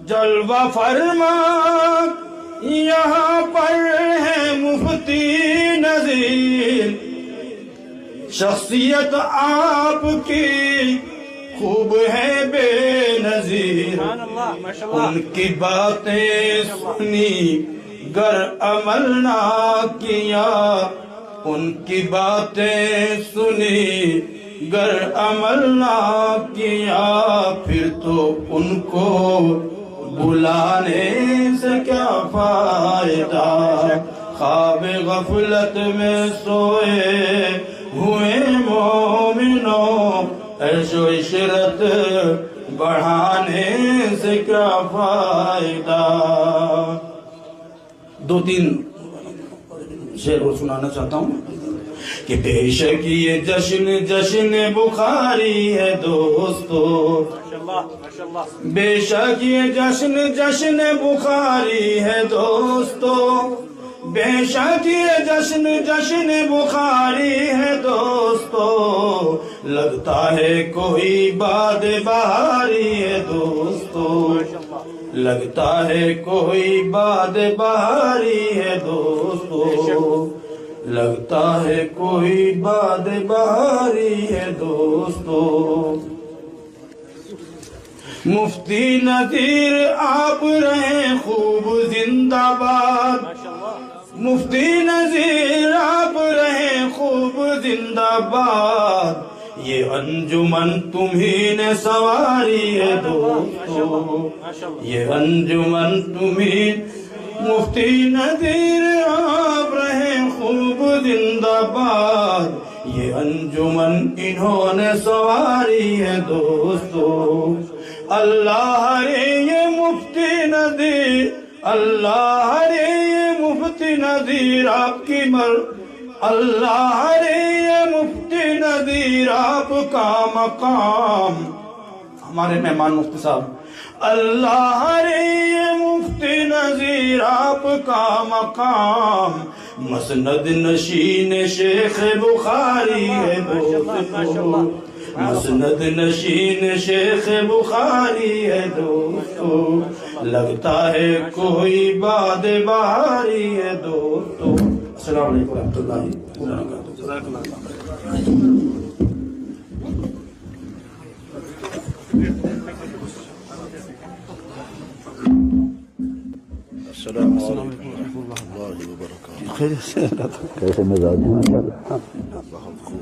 جلوہ فرما یہاں پر ہے مفتی نذیر، شخصیت آپ کی خوب ہے بے نظیر، ان کی باتیں سنی گر عمل نہ کیا، ان کی باتیں سنی گر عمل نہ کیا، پھر تو ان کو بلانے سے کیا فائدہ، خواب غفلت میں سوئے ہوئے مومنوں، عیش و عشرت بڑھانے سے کیا فائدہ۔ دو تین شعر اور سنانا چاہتا ہوں کہ بے شک یہ جشن جشن بخاری ہے دوستو، بے شک یہ جشن جشن بخاری ہے دوستو، بے شک یہ جشن جشن بخاری ہے دوستو، لگتا ہے کوئی باد بہاری ہے دوستو، لگتا ہے کوئی باد بہاری ہے دوستو، لگتا ہے کوئی باد بہاری ہے دوستو۔ مفتی نذیر آپ رہیں خوب زندہ باد، مفتی نذیر آپ رہیں خوب زندہ باد، یہ انجمن تمہیں نے سواری ہے دوستو، یہ انجمن تمہیں، مفتی نذیر آپ رہیں خوب زندہ باد، یہ انجمن انہوں نے سواری ہے دوستو۔ اللہ رے یہ مفتی نذیر، اللہ رے یہ مفتی نذیر آپ کی اللہ رے یہ مفتی نذیر آپ کا مقام، ہمارے مہمان مفتی صاحب، اللہ رے یہ مفتی نذیر آپ کا مقام، مسند نشین شیخ بخاری ہے دوستو، مسند نشین شیخ بخاری ہے دوستو، لگتا ہے کوئی باد بہاری ہے دوستو۔ السلام علیکم ورحمۃ اللہ وبرکاتہ۔ جزاک اللہ خیر۔ السلام علیکم ورحمۃ اللہ وبرکاتہ۔ کیسے مزاج ہیں؟ بہت خوب۔